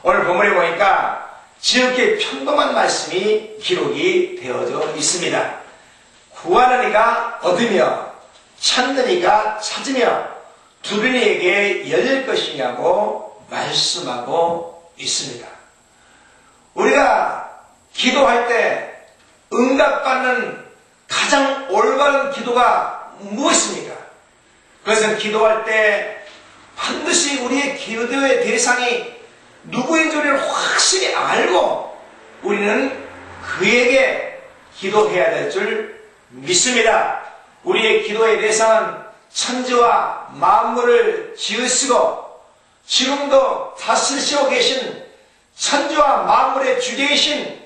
오늘 본문에 보니까 지극히 평범한 말씀이 기록이 되어져 있습니다. 구하는 이가 얻으며 찾는 이가 찾으며 두드리는 이에게 열릴 것이냐고 말씀하고 있습니다. 우리가 기도할 때 응답받는 가장 올바른 기도가 무엇입니까? 그것은 기도할 때 반드시 우리의 기도의 대상이 누구인 줄을 확실히 알고 우리는 그에게 기도해야 될 줄 믿습니다. 우리의 기도의 대상은 천지와 만물을 지으시고 지금도 다스리시고 계신 천지와 만물의 주제이신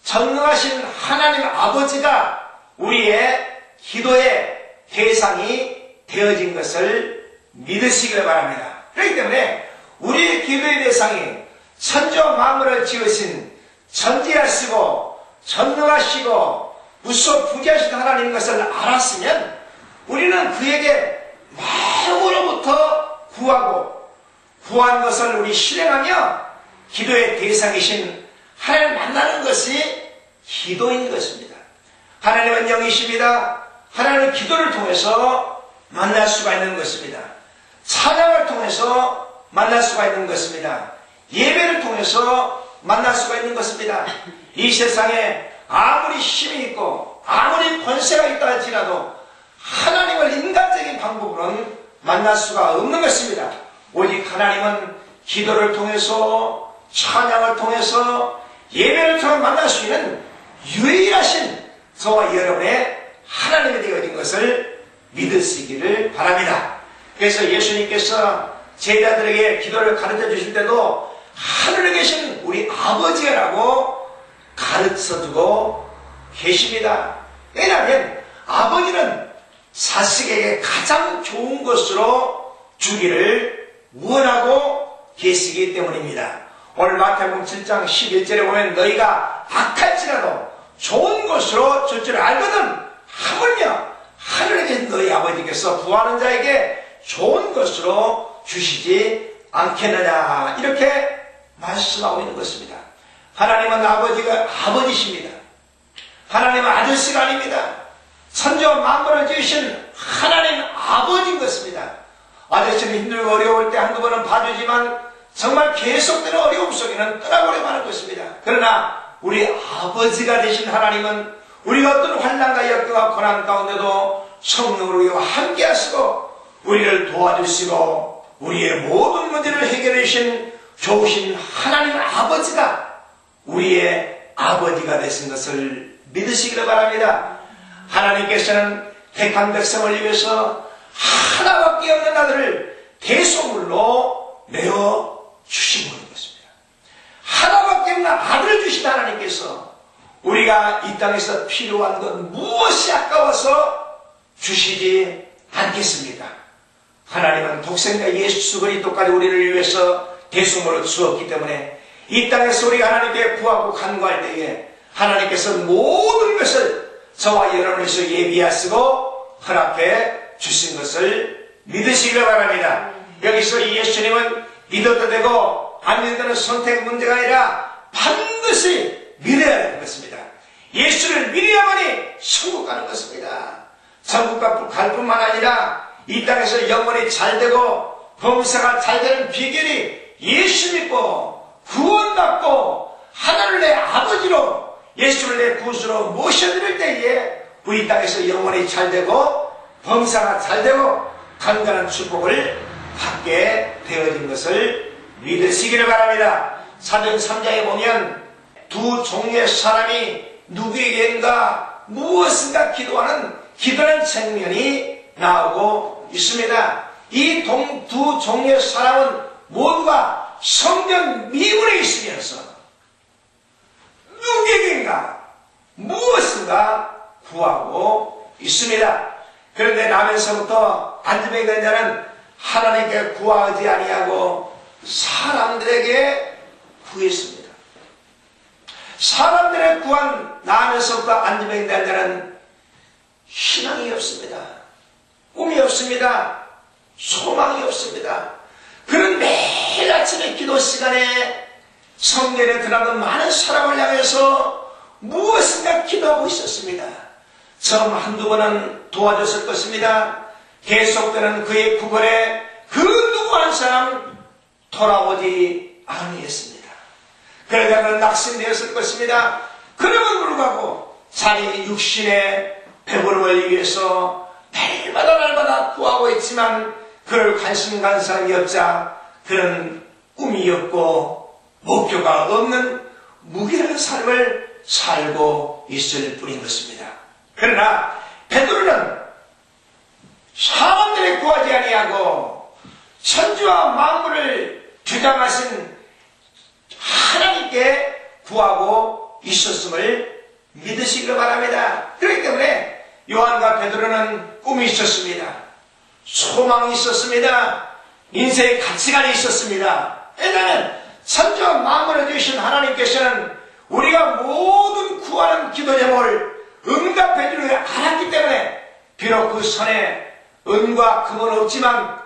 전능하신 하나님 아버지가 우리의 기도의 대상이 되어진 것을 믿으시길 바랍니다. 그렇기 때문에 우리의 기도의 대상이 천지와 만물을 지으신 전지하시고 전능하시고 무소부지하신 하나님인 것을 알았으면 우리는 그에게 마음으로부터 구하고 구한 것을 우리 실행하며 기도의 대상이신 하나님을 만나는 것이 기도인 것입니다. 하나님은 영이십니다. 하나님은 기도를 통해서 만날 수가 있는 것입니다. 찬양을 통해서 만날 수가 있는 것입니다. 예배를 통해서 만날 수가 있는 것입니다. 이 세상에 아무리 힘이 있고 아무리 권세가 있다 할지라도 하나님을 인간적인 방법으로는 만날 수가 없는 것입니다. 오직 하나님은 기도를 통해서 찬양을 통해서 예배를 통해 만날 수 있는 유일하신 저와 여러분의 하나님이 되어진 것을 믿으시기를 바랍니다. 그래서 예수님께서 제자들에게 기도를 가르쳐 주실 때도 하늘에 계신 우리 아버지라고 가르쳐주고 계십니다. 왜냐하면 아버지는 자식에게 가장 좋은 것으로 주기를 원하고 계시기 때문입니다. 오늘 마태복음 7장 11절에 보면 너희가 악할지라도 좋은 것으로 줄 줄 알거든 하물며 하늘에 계신 너희 아버지께서 구하는 자에게 좋은 것으로 주시지 않겠느냐 이렇게 말씀하고 있는 것입니다. 하나님은 아버지가 아버지십니다. 하나님은 아저씨가 아닙니다. 천지와 만물을 지으신 하나님 아버지인 것입니다. 아저씨는 힘들고 어려울 때 한두 번은 봐주지만 정말 계속되는 어려움 속에는 떠나버려 마는 것입니다. 그러나 우리 아버지가 되신 하나님은 우리가 어떤 환난과 역경과 고난 가운데도 성령으로 우리와 함께 하시고 우리를 도와주시고 우리의 모든 문제를 해결해 주신 좋으신 하나님 아버지가 우리의 아버지가 되신 것을 믿으시기를 바랍니다. 하나님께서는 택한 백성을 위해서 하나밖에 없는 아들을 대소물로 내어 주신 것입니다. 하나밖에 없는 아들을 주신 하나님께서 우리가 이 땅에서 필요한 것 무엇이 아까워서 주시지 않겠습니까? 하나님은 독생자 예수 그리스도까지 우리를 위해서 대속물을 주었기 때문에 이 땅에서 우리가 하나님께 구하고 간구할 때에 하나님께서 모든 것을 저와 여러분을 위해서 예비하시고 허락해 주신 것을 믿으시기를 바랍니다. 여기서 이 예수님은 믿어도 되고 안 믿어도 선택 문제가 아니라 반드시 믿어야 하는 것입니다. 예수를 믿어야만이 천국 가는 것입니다. 천국 갈 뿐만 아니라 이 땅에서 영혼이 잘되고 범사가 잘되는 비결이 예수 믿고 구원받고 하나님을 내 아버지로 예수를 내 구주로 모셔드릴 때에 우리 땅에서 영혼이 잘되고 범사가 잘되고 건강한 축복을 받게 되어진 것을 믿으시기를 바랍니다. 사도행 3장에 보면 두 종류의 사람이 누구에게인가 무엇인가 기도하는 장면이 나오고 있습니다. 이 두 종류의 사람은 모두가 성전 미문에 있으면서 누구에게인가 무엇인가 구하고 있습니다. 그런데 나면서부터 안주병이 된 자는 하나님께 구하지 아니하고 사람들에게 구했습니다. 사람들의 구한 나면서부터 안주병이 된 자는 희망이 없습니다. 꿈이 없습니다. 소망이 없습니다. 그런 매일 아침에 기도 시간에 성전에 드나든 많은 사람을 향해서 무엇인가 기도하고 있었습니다. 처음 한두 번은 도와줬을 것입니다. 계속되는 그의 구걸에 그 누구 한 사람 돌아오지 아니했습니다. 그러다 그는 낙심되었을 것입니다. 그럼에도 불구하고 자기 육신의 배부름을 위해서 날마다 구하고 있지만 그를 관심 가는 사람이 없자 그는 꿈이 없고 목표가 없는 무기력한 삶을 살고 있을 뿐인 것입니다. 그러나 베드로는 사람들이 구하지 아니하고 천지와 만물을 주장하신 하나님께 구하고 있었음을 믿으시기를 바랍니다. 그렇기 때문에 요한과 베드로는 꿈이 있었습니다. 소망이 있었습니다. 인생의 가치관이 있었습니다. 왜냐하면 천지와 만물을 주신 하나님께서는 우리가 모든 구하는 기도 제목을 응답해 주는 걸 알았기 때문에 비록 그 선에 은과 금은 없지만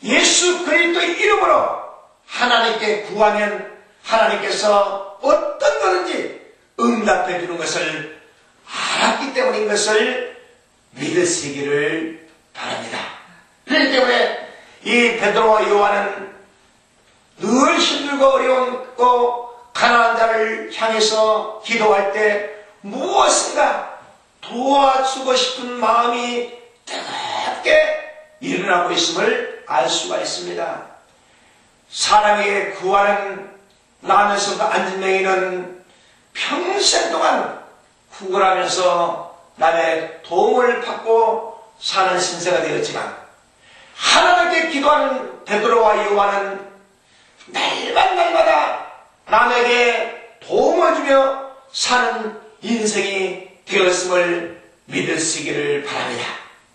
예수 그리스도의 이름으로 하나님께 구하면 하나님께서 어떤 거든지 응답해 주는 것을 알았기 때문인 것을 믿으시기를 바랍니다. 그렇기 때문에 이 베드로와 요한은 늘 힘들고 어려웠고 가난한 자를 향해서 기도할 때 무엇인가 도와주고 싶은 마음이 뜨겁게 일어나고 있음을 알 수가 있습니다. 사람에게 구하는 나면서도 앉은 명의는 평생 동안 구걸하면서 남의 도움을 받고 사는 신세가 되었지만 하나님께 기도하는 베드로와 요한은 날마다 남에게 도움을 주며 사는 인생이 되었음을 믿으시기를 바랍니다.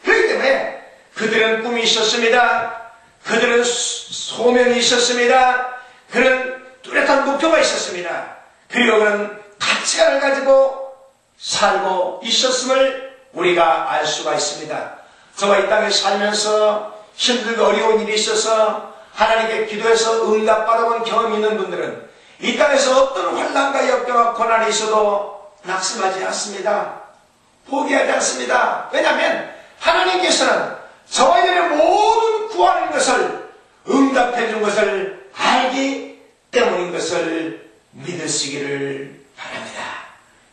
그렇기 때문에 그들은 꿈이 있었습니다. 그들은 소명이 있었습니다. 그런 뚜렷한 목표가 있었습니다. 그리고 그는 가치관을 가지고 살고 있었음을 우리가 알 수가 있습니다. 저와 이 땅에 살면서 힘들고 어려운 일이 있어서 하나님께 기도해서 응답받아본 경험이 있는 분들은 이 땅에서 어떤 환난과 역경과 고난이 있어도 낙심하지 않습니다. 포기하지 않습니다. 왜냐하면 하나님께서는 저와 여러분의 모든 구하는 것을 응답해 준 것을 알기 때문인 것을 믿으시기를 바랍니다.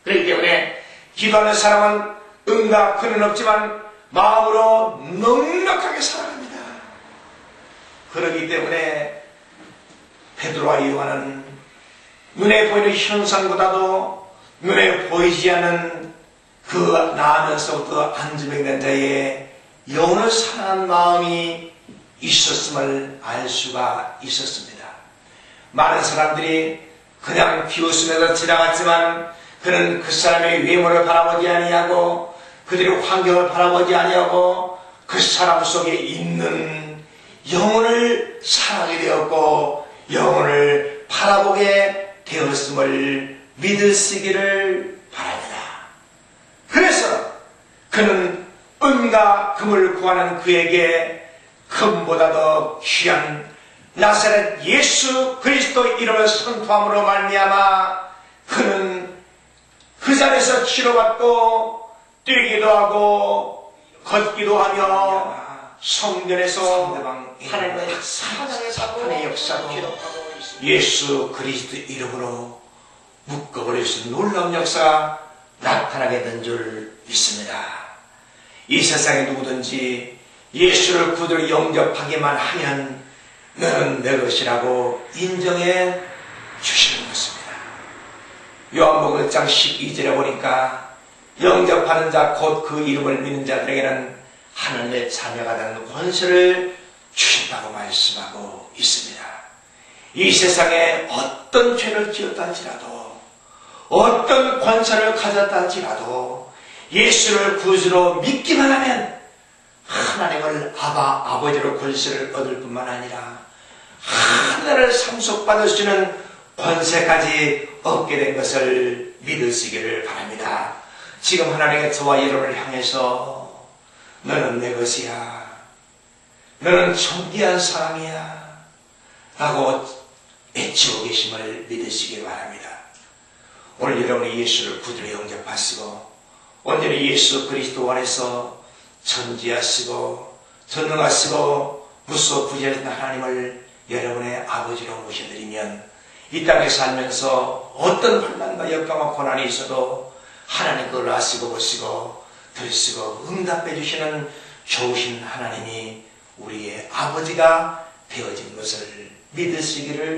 그렇기 때문에 기도하는 사람은 응답 그는 없지만 마음으로 넉넉하게 살아갑니다. 그렇기 때문에 베드로와 요한은 눈에 보이는 형상보다도 눈에 보이지 않는 그 나면서부터 안주병된 자의 영혼을 사랑하는 마음이 있었음을 알 수가 있었습니다. 많은 사람들이 그냥 비웃으면서 지나갔지만 그는 그 사람의 외모를 바라보지 아니하고 그들의 환경을 바라보지 아니하고 그 사람 속에 있는 영혼을 사랑하게 되었고 영혼을 바라보게 되었음을 믿으시기를 바랍니다. 그래서 그는 은과 금을 구하는 그에게 금보다 더 귀한 나사렛 예수 그리스도 이름을 선포함으로 말미암아 그는 그 자리에서 치료받고 뛰기도 하고 걷기도 하며 성전에서 하나님의 사탄의 역사도 예수 그리스도 이름으로 묶어버릴 수 있는 놀라운 역사가 나타나게 된 줄 믿습니다. 이 세상에 누구든지 예수를 구주로 영접하기만 하면 너는 내 것이라고 인정해 주시는 것입니다. 요한복음 1장 12절에 보니까 영접하는 자 곧 그 이름을 믿는 자들에게는 하나님의 자녀가 되는 권세를 주신다고 말씀하고 있습니다. 이 세상에 어떤 죄를 지었다 할지라도 어떤 권세를 가졌다 할지라도 예수를 구주로 믿기만 하면 하나님을 아버지로 권세를 얻을 뿐만 아니라 하늘을 상속받을 수 있는 권세까지 얻게 된 것을 믿으시기를 바랍니다. 지금 하나님의 저와 여러분을 향해서 너는 내 것이야, 너는 존귀한 사람이야 라고 외치고 계심을 믿으시기 바랍니다. 오늘 여러분이 예수를 구주로 영접하시고 온전히 예수 그리스도 안에서 천지하시고 전능하시고 무소부지하신 하나님을 여러분의 아버지로 모셔드리면 이 땅에 살면서 어떤 환난과 역경과 고난이 있어도 하나님 그걸 아시고 보시고 들으시고 응답해 주시는 좋으신 하나님이 우리의 아버지가 되어진 것을 믿으시기를